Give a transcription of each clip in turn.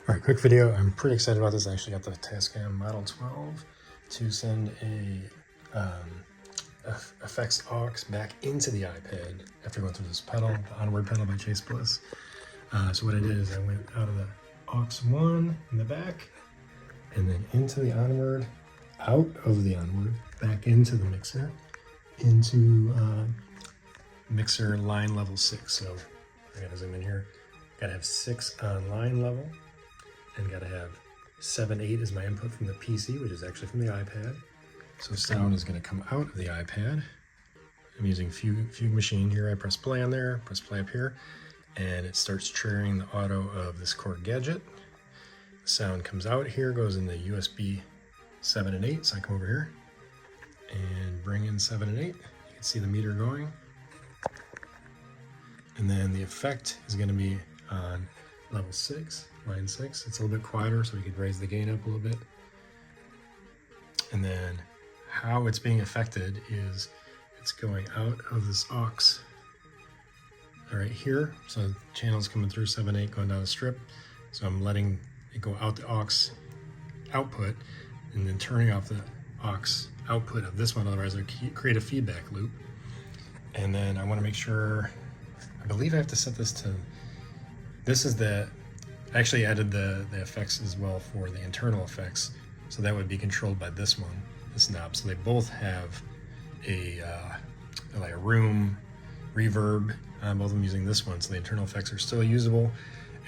All right, quick video. I'm pretty excited about this. I actually got the Tascam Model 12 to send a effects aux back into the iPad after going through this pedal, the onward pedal by Chase Bliss. So what I did is I went out of the aux 1 in the back and then into the onward, out of the onward, back into the mixer, into mixer line level 6. So I gotta zoom in here. Gotta have 6 on line level. And got to have 7/8 as my input from the PC, which is actually from the iPad. So sound is going to come out of the iPad. I'm using Fugue Machine here. I press play on there, press play up here, and it starts triggering the auto of this korg gadget. The sound comes out here, goes in the USB 7 and 8. So I come over here and bring in 7 and 8. You can see the meter going. And then the effect is going to be on level 6, line 6. It's a little bit quieter, so we could raise the gain up a little bit. And then how it's being affected is it's going out of this aux right here. So the channel's coming through 7/8, going down the strip. So I'm letting it go out the aux output and then turning off the aux output of this one, otherwise it'll create a feedback loop. And then I want to make sure, I believe I have to set this to, this is the, I actually added the effects as well for the internal effects. So that would be controlled by this one, this knob. So they both have a like a room reverb, both of them using this one. So the internal effects are still usable.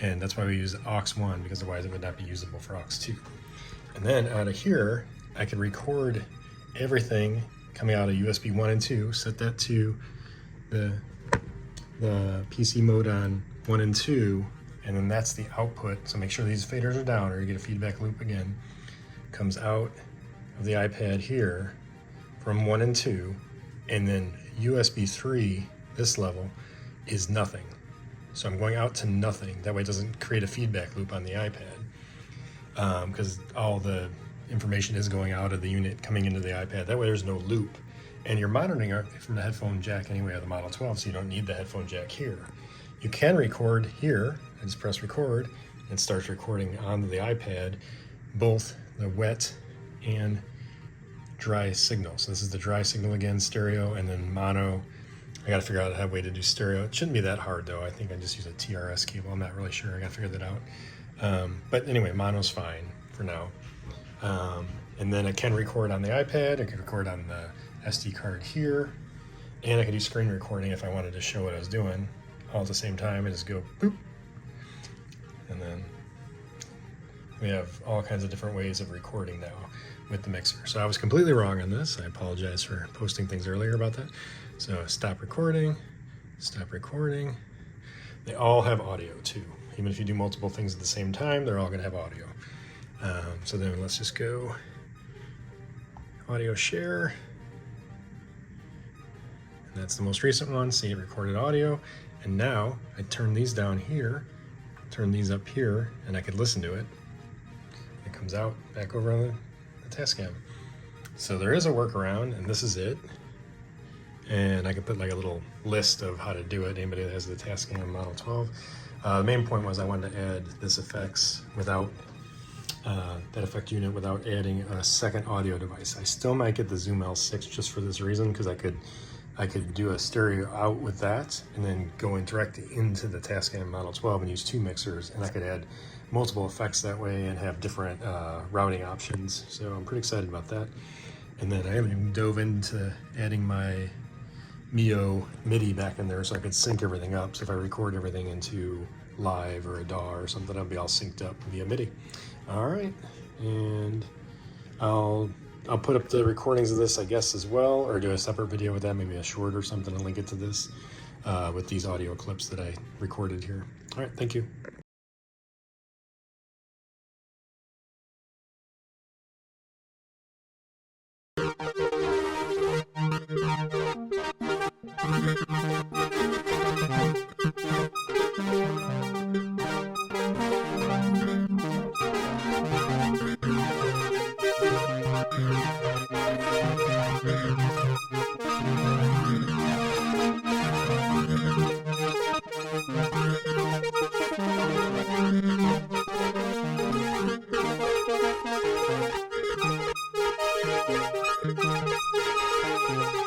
And that's why we use aux 1, because otherwise it would not be usable for aux 2. And then out of here, I can record everything coming out of USB 1 and 2, set that to the PC mode on 1 and 2, and then that's the output. So make sure these faders are down or you get a feedback loop again. Comes out of the iPad here from 1 and 2, and then USB 3, this level, is nothing. So I'm going out to nothing. That way it doesn't create a feedback loop on the iPad, because all the information is going out of the unit coming into the iPad. That way there's no loop. And you're monitoring it from the headphone jack anyway of the Model 12, so you don't need the headphone jack here. You can record here. I just press record and it starts recording onto the iPad, both the wet and dry signal. So this is the dry signal again, stereo, and then mono. I gotta figure out a way to do stereo. It shouldn't be that hard though. I think I just use a TRS cable. I'm not really sure. I gotta figure that out. But anyway, mono's fine for now. And then I can record on the iPad. I can record on the SD card here, and I can do screen recording if I wanted to show what I was doing all at the same time. I just go boop, and then we have all kinds of different ways of recording now with the mixer. So I was completely wrong on this. I apologize for posting things earlier about that. So stop recording, stop recording. They all have audio too. Even if you do multiple things at the same time, they're all gonna have audio. So then let's just go audio share. And that's the most recent one. See, it recorded audio. And now I turn these down here, turn these up here, and I could listen to it. It comes out back over on the Tascam. So there is a workaround, and this is it. And I could put like a little list of how to do it. Anybody that has the Tascam Model 12. The main point was I wanted to add this effects without that effect unit without adding a second audio device. I still might get the Zoom L6 just for this reason, because I could do a stereo out with that and then go in directly into the Tascam Model 12 and use 2 mixers, and I could add multiple effects that way and have different routing options. So I'm pretty excited about that. And then I haven't even dove into adding my midi back in there so I could sync everything up. So if I record everything into live or a DAW or something, I'll be all synced up via MIDI. All right, and I'll put up the recordings of this, I guess, as well, or do a separate video with that, maybe a short or something, and link it to this with these audio clips that I recorded here. All right, thank you. 4.